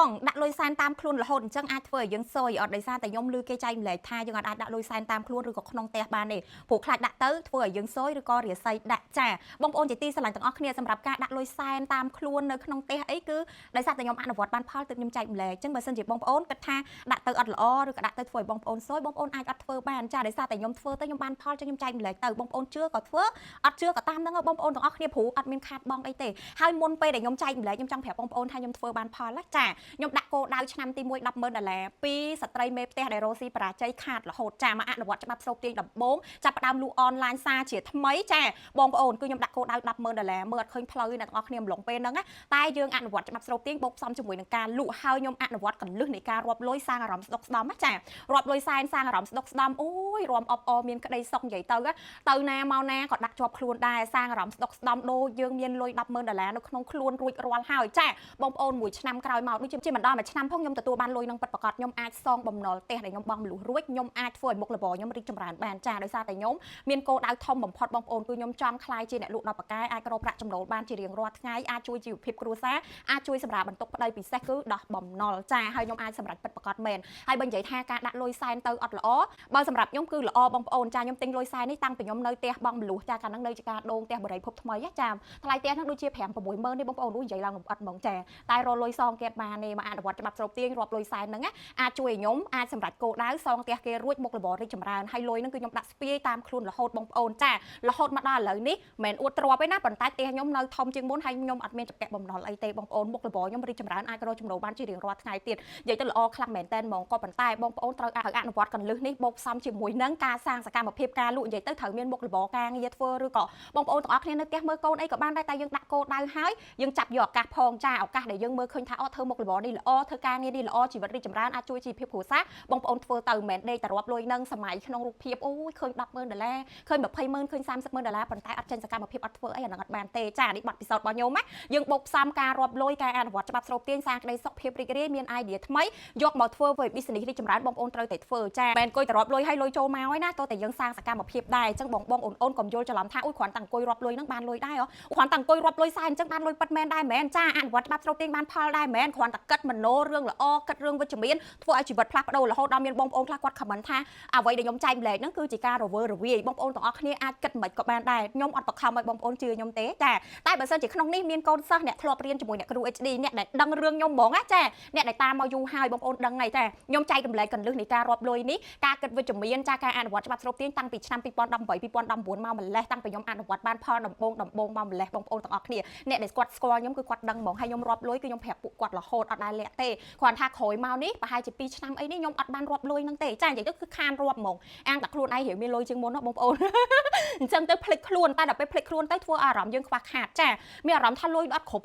ងដាក់លុយសែនតាមខ្លួនរហូតអញ្ចឹងអាចធ្វើឲ្យយើងសយអត់ដោយសារតែខ្ញុំលឺគេចែកម្លែកថាយើងអាចដាក់លុយសែនតាមខ្លួនឬក៏ក្នុងផ្ទះបានទេព្រោះខ្លាចដាក់ទៅធ្វើឲ្យយើងសយឬក៏រាសីដាក់ចាបងប្អូនជាទីស្រឡាញ់ទាំងអស់គ្នាសម្រាប់ការដាក់លុយសែនតាមខ្លួននៅក្នុងផ្ទះអីគឺដោយសារតែខ្ញុំអនុវត្តបានផលទើបខ្ញុំចែកម្លែកអញ្ចឹងបើសិនជាបងប្អូនគិតថាដាក់ទៅអត់ល្អឬក៏ដាក់ទៅធ្វើឲ្យបងប្អូនសយបងប្អូនអាចអត់ធ្វើបានចាដោយសារតែខ្ញុំធ្វើទៅខ្ញុំបានផលចឹងខ្ញុំចែកម្លែកទៅបងប្អូនជឿក៏ធ្វើអត់ជឿក៏តាមហ្នឹងបងប្អូនទាំងអស់គ្នាព្រោះអត់មានខាតបង់អីទេហើយមុនពេលដែលខ្ញុំចែកម្លែកខ្ញុំចង់ប្រាប់បងប្អូនថាខ្ញុំធ្វើបានផលណាចាខ្ញុំដាក់គោលដៅឆ្នាំទី1 $10,000ពីស្ត្រីមេផ្ទះដែលរស់ស៊ីបរាជ័យខាតរហូតចាមកអនុវត្តច្បាប់ស្រូបទាញដំបូងចាប់ផ្ដើមលក់អនឡាញសារជាថ្មីចាបងប្អូនគឺខ្ញុំដាក់គោលដៅ$10,000មើលអត់ឃើញផ្លូវអ្នកទាំងអស់គ្នាម្លងពេលហ្នឹងតែយើងអនុវត្តច្បាប់ស្រូបទាញបូកផ្សំជាមួយនឹងការលក់ហើយខ្ញុំអនុវត្តកលឹះនៃការរាប់លុយសាងអារម្មណ៍ស្ដុកស្ដំណាចារាប់លុយសែនសាងអារម្មណ៍ស្ដុកស្ដំអូយរំអបអមានក្តីសុខនិយាយទៅណាមកណាក៏ដាក់ជាប់ខ្លួនដែរសាងអារម្មណ៍ស្ដុកស្ដំដូចយើងមានលុយ$10,000នៅក្នុងខ្លួនរួចរាល់ហើយចាបងប្អូនមួយឆ្នាំក្រោយមកដូចជាមិនដល់មួយឆ្នាំផងខ្ញុំទទួលបានលុយនឹងពិតប្រាកដខ្ញុំអាចសងបំណុលផ្ទះដែលខ្ញុំបង់មនុស្សរួចខ្ញុំអាចធ្វើឲ្យមុខរបរខ្ញុំរីកចម្រើនបានចាដោយសារតែខ្ញុំមានគោលដៅធំបំផុតបងប្អូនគឺខ្ញុំចង់ក្លាយជាអ្នកលក់ដល់ប៉ាកែអាចរកប្រាក់ចំណូលបានជារៀងរាល់ថ្ងៃអាចជួយជីវភាពគ្រួសារអាចជួយសម្រាប់បន្ទុកប្តីពិសេសគឺដោះបំណុលចាហើយខ្ញុំអាចសម្រេចពិតប្រាកដមែនហើយបើនិយាយថាការដាក់លុយសែនទៅអត់ល្អបើសម្រាប់ខ្ញុំគឺល្អបងប្អូនចាខ្ញុំទិញលុយសែននេះតាំងពីខ្ញុំនៅផ្ទះបងមនុស្សចាកាលហ្នឹងនៅជាការដូងផ្ទះបរិយាភពថ្មីចាថ្លៃផ្ទះហ្នឹងដូចជា5-6ម៉ឺននេះបងប្អូននិយាយឡើងលម្អិតហ្មងចាតែរលុយសងគេបានទេមកអនុវត្តច្បាប់ស្រូបទាញរាប់លុយសែនហ្នឹងអាចជួយឲ្យខ្ញុំអាចសម្រេចគោលដៅសងផ្ទះគេរួចមុខរបររីកចម្រើនហើយលុយហ្នឹងគឺខ្ញុំដាក់ស្ពាយតាមខ្លួនរហូតបងប្អូនចារហូតមកដល់ឥឡូវនេះមិនអួតទ្រព្យទេណាប៉ុន្តែផ្ទះខ្ញុំនៅធំជាងមុនហើយខ្ញុំអត់មានចង្កេះបំណុលអីទេបងប្អូនមុខរបរខ្ញុំរីកចម្រើនអាចរកចំណូលបានជារៀងរាល់ថ្ងៃទៀតនិយាយទៅល្អខ្លាំងមែនតើហ្មងក៏ប៉ុន្តែបងប្អូនត្រូវអនុវត្តកលឹះនេះបូកផ្សំជាមួយនឹងការសាងសកម្មភាពការលក់និយាយទៅត្រូវមានមុខរបរការងារធ្វើឬក៏បងប្អូនទាំងអស់គ្នានៅផ្ទះមើលកូនអីក៏បានដែរតែយើងដាក់គោលដៅហើយយើងចាប់យកឱកាសផងចាឱកាសដែលយើងមើលឃើញថាធ្វើមុខរបរនេះល្អធ្វើការងារនេះល្អជីវិតរីកចម្រើនអាចជួយជីវភាពគ្រួសារបងប្អូនធ្វើទៅមិនមែនដេកតែរាប់លុយនឹងសម័យក្នុងរូបភាពអូយឃើញ$10,000ឃើញ$20,000ឃើញ$30,000ប៉ុន្តែអត់ចេញសកម្មភាពអត់ធ្វើអីអានឹងអត់បានទេចានេះប័ណ្ណពិសោធន៍របស់ខ្ញុំណាយើងបូកផ្សំការរាប់លុយការអនុវត្តច្បាប់ស្រូបទាញសាងក្តីសុខភាពរីករាយមាន idea ថ្មីយកមកធ្វើធ្វើ business រីកចម្រើនបងប្អូនត្រូវតែធ្វើចាមិនអង្គុយតែរាប់លុយឲ្យលុយចូលមកឯណាតោះតែយើងសាងសកម្មភាពដែរអញ្ចឹងបងអូនកុំយល់ច្រឡំថាអូយគ្រាន់តែអង្គុយរាប់លុយហ្នឹងបានលុយដែរគ្រាន់តែអង្គុយរាប់លុយសែនអញ្ចឹងបានលុយប៉ិតមែនដែរមែនចាអនុវត្តច្បាប់ស្រូបទាញបានផលដែរមែនគ្រាន់តែគិតមโนរឿងល្អគិតរឿងវិជ្ជមានធ្វើឲ្យជីវិតផ្លាស់ប្ដូររហូតដល់មានបងប្អូនខ្លះគាត់ខមមិនថាអ្វីដែលខ្ញុំចែកម្លែកហ្នឹងគឺជាការរវើរវាយបងប្អូនទាំងអស់គ្នាអាចគិតមិនក៏បានដែរខ្ញុំអត់បខំឲ្យបងប្អូនជឿខ្ញុំទេចាតែបើសិនជាក្នុងនេះមានកូនសិស្សអ្នកធ្លាប់រៀនជាមួយអ្នកគ្រូ HD អ្នកដែលដឹងរឿងខ្ញុំហ្មងណាចាអ្នកដែលតាមមកយូរហើយបងប្អូនដឹងហើយចាខ្ញុំចែករំលែកកលឹះនៃការរាប់លុយនេះការគិតវិជ្ជមានចាការអនុវត្តច្បាប់ស្រូបទាញតាំងពីឆ្នាំ2018 2019មកម្លេះតាំងពីខ្ញុំអនុវត្តបានផលដំបូងមកម្លេះបងប្អូនទាំងអស់គ្នាអ្នកដែលគាត់ស្គាល់ខ្ញុំគឺគាត់ដឹងហ្មងហើយខ្ញុំរាប់លុយគឺខ្ញុំប្រាប់ពួកគាត់រហូតអត់ដែលលាក់ទេគ្រាន់ថាក្រោយមកនេះប្រហែលជា2ឆ្នាំអីនេះខ្ញុំអត់បានរាប់លុយហ្នឹងទេចានិយាយទៅគឺខានរាប់ហ្មងអាងតែខ្លួនឯងរៀងមានលុយជាងមុនណាបងប្អូនអញ្ចឹងទៅភ្លេចខ្លួនតែដល់ពេលភ្លេចខ្លួនទៅធ្វើអារម្មណ៍យើងខ្វះខាតចាមានអារម្មណ៍ថាលុយអត់គ្រប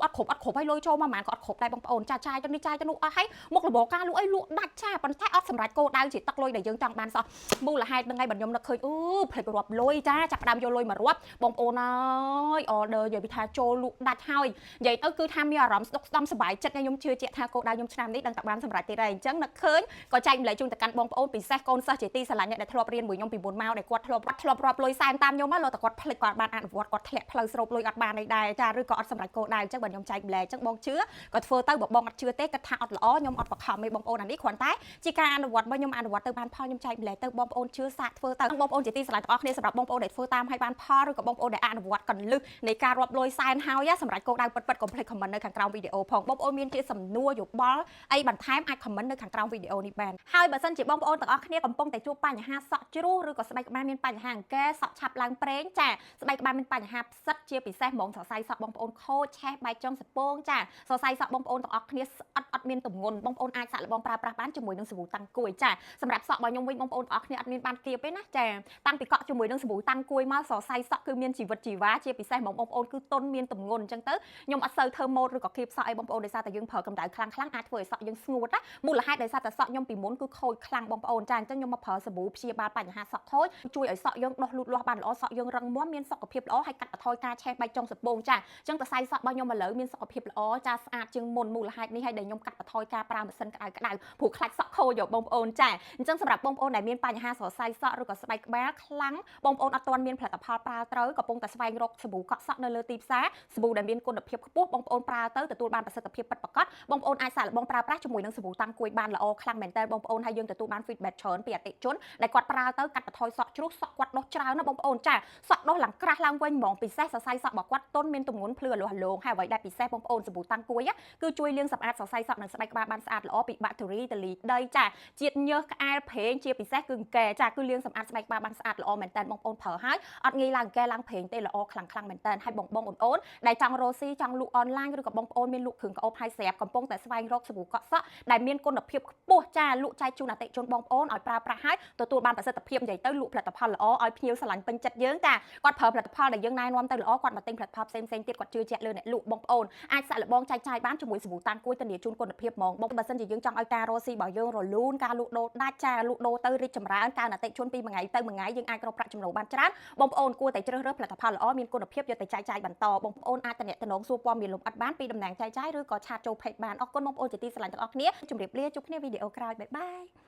់ហើយលុយចូលមកប្រហែលក៏អត់គ្រប់ដែរបងប្អូនចាចាយទៅនេះចាយទៅនោះអស់ហើយមុខរបរការលក់អីលក់ដាច់ចាប៉ុន្តែអត់សម្រេចគោលដៅជាទឹកលុយដែលយើងចង់បានសោះមូលហេតុហ្នឹងហើយបើខ្ញុំនឹកឃើញភ្លេចរាប់លុយចាចាប់ផ្ដើមយកលុយមករាប់បងប្អូនអើយ order និយាយពីថាចូលលក់ដាច់ហើយនិយាយទៅគឺថាមានអារម្មណ៍ស្ដុកស្ដំសប្បាយចិត្តខ្ញុំជឿជាក់ថាគោលដៅខ្ញុំឆ្នាំនេះដឹងតែបានសម្រេចទៀតហើយអញ្ចឹងនឹកឃើញក៏ចែកម្លែកជូនទៅកាន់បងប្អូនពិសេសកូនសិស្សជាទីស្រឡាញ់អ្នកដែលធ្លាប់រៀនមួយខ្ញុំពីមុនមកដែលគាត់ធ្លាប់រាប់លុយសែនតាមខ្ញុំមកលោកតែគាត់ភ្លេចគាត់បានអនុវត្តគាត់ធ្លាក់ផ្លូវស្រូបលុយអត់បានអីដែរចាឬក៏អត់សម្រេចគោលដៅអញ្ចឹងបើខ្ញុំចែកម្លែកអញ្ចឹងបងជឿក៏ធ្វើទៅបើបងអត់ជឿទេគាត់ថាអត់ល្អខ្ញុំអត់បខំទេបងប្អូនអានេះគ្រាន់តែជាការអនុវត្តរបស់ខ្ញុំអនុវត្តទៅបានផលខ្ញុំចែកម្លែកទៅបងប្អូនជឿសាកធ្វើទៅបងប្អូនជាទីស្រឡាញ់ទាំងអស់គ្នាសម្រាប់បងប្អូនដែលធ្វើតាមឲ្យបានផលឬក៏បងប្អូនដែលអនុវត្តកលឹះនៃការរាប់លុយសែនហើយសម្រាប់គោលដៅពិតៗកុំភ្លេច comment នៅខាងក្រោមវីដេអូផងបងប្អូនមានជាសំណួរយោបល់អីបន្ថែមអាច comment នៅខាងក្រោមវីដេអូនេះបានហើយបើសិនជាបងប្អូនទាំងអស់គ្នាកំពុងតែជួបបញ្ហាសក់ជ្រុះឬក៏ស្បែកក្បាលមានបញ្ហាអង្គែសក់ឆាប់ឡើងប្រេងចាស្បែកក្បាលមានបញ្ហាផ្សិតជាពិសេសហ្មងសរសៃសក់បងប្អូនខូចឆេះបែកចុងសពងចាសរសៃសក់បងប្អូនទាំងអស់គ្នាអត់មានទម្ងន់បងប្អូនអាចសាក់លបងប្រើប្រាស់បានជាមួយនឹងសាប៊ូតាំងគួយចាសម្រាប់សក់របស់ខ្ញុំវិញបងប្អូនទាំងអស់គ្នាអត់មានបានគៀបទេណាចាតាំងពីកក់ជាមួយនឹងសាប៊ូតាំងគួយមកសរសៃសក់គឺមានជីវិតជីវ៉ាជាពិសេសហ្មងបងប្អូនគឺទន់មានទម្ងន់អញ្ចឹងទៅខ្ញុំអត់សូវធ្វើម៉ូដឬក៏គៀបសក់អីបងប្អូនដោយសារតែយើងប្រើកម្ដៅខ្លាំងអាចធ្វើឲ្យសក់យើងស្ងួតណាមូលហេតុដោយសារតែសក់ខ្ញុំពីមុនគឺខូចខ្លាំងបងប្អូនចាអញ្ចឹងខ្ញុំមកប្រើសាប៊ូព្យាបាលបញ្ហាសក់ខូចជួយឲ្យសក់យើងដុះលូតលាស់បានល្អសក់យើងរឹងមាំមានសុខភាពល្អហើយកាត់បន្ថយការឆេះបែកចុងសពងចាអញ្ចឹងសរសៃសក់របស់ខ្ញុំឥឡូវមានសុខភាពល្អចាស្អាតជាងមុនមូលហេតុនេះហើយដែលខ្ញុំកាត់បន្ថយការប្រើម៉ាស៊ីនក្តៅព្រោះខ្លាចសក់ខូចបងប្អូនចាអញ្ចឹងសម្រាប់បងប្អូនដែលមានបញ្ហាសរសៃសក់ឬក៏ស្បែកក្បាលខ្លាំងបងប្អូនអត់ទាន់មានផលិតផលប្រើត្រូវកំពុងតែស្វែងរកសាប៊ូកក់សក់នៅលើទីផ្សារសាប៊ូដែលមានគុណភាពខ្ពស់បងប្អូនប្រើទៅទទួលបានប្រសិទ្ធភាពពិតប្រាកដបងប្អូ នអាចសាកល្បងប្រើប្រាស់ជាមួយនឹងសាប៊ូតាំងគួយបានល្អខ្លាំងមែនតើបងប្អូនហើយយើងទទួលបាន feedback ច្រើនពីអតិថិជនដែលគាត់ប្រើទៅកាត់បន្ថយសក់ជ្រុះសក់គាត់ដុះច្រើនណាបងប្អូនចាសក់ដុះឡើងក្រាស់ឡើងវិញហ្មងពិសេសសរសៃសក់របស់គាត់ទន់មានទម្ងន់ភ្លឺលាស់លោងហើយអ្វីដែលពិសេសបងប្អូនសាប៊ូតាំងគួយគឺជួយលាងសម្អាតសរសៃសក់និងស្បែកក្បាលបានស្អាតល្អពីបាក់តេរីតលីដីចាជាតិញើសក្អែលប្រេងជាពិសេសគឺអង្គែចាគឺលាងសម្អាតស្បែកក្បាលបានស្អាតល្អមែនតើបងប្អូនប្រើហើយអត់ងាយឡើងអង្គែឡើងប្រេងទេល្អខ្លាំងមែនតើហើយបងអូនដែលចង់រកស៊ីចង់លក់អនឡាញឬក៏បងប្អូនមានលក់គ្រឿងក្អូបហើយស្រាប់កំពុងតែស្វែងរកសាប៊ូកក់សក់ដែលមានគុណភាពខ្ពស់ចាលក់ចែកជូនអតិថិជនបងប្អូនឲ្យប្រើប្រាស់ហើយទទួលបានប្រសិទ្ធភាពនិយាយទៅលក់ផលិតផលល្អឲ្យភ្ញៀវស្រឡាញ់ពេញចិត្តយើងចាគាត់ប្រើផលិតផលដែលយើងណែនាំទៅល្អគាត់មកទិញផលិតផលផ្សេងទៀតគាត់ជឿជាក់លើអ្នកលក់បងប្អូនអាចសាក់លបងចែកចាយបានជាមួយសាប៊ូតាំងគួយធានាជូនគុណភាពហ្មងបងបើសិនជាយើងចង់ឲ្យការរកស៊ីរបស់យើងរលូនការលក់ដូរដាច់ចាលក់ដូរទៅរីកចម្រើនកើនអតិថិជនពីមួយថ្ងៃទៅមួយថ្ងៃយើងអាចរកប្រាក់ចំណូលបានច្រើនបងប្អូនគួរតែជ្រើសរើសផលិតផលល្អមានគុណភាពយកទៅចែកចាយបន្តបងប្អូនអាចតំណងសួរព័ត៌មានលម្អិតបានពីតំណែងចែកចាយឬក៏ឆាតចូល page បានអរគុណបងប្អូនជាទីស្រឡាញ់ទាំងអស់គ្នាជម្រាបលាជួបគ្នាវីដេអូក្រោយបាយបាយ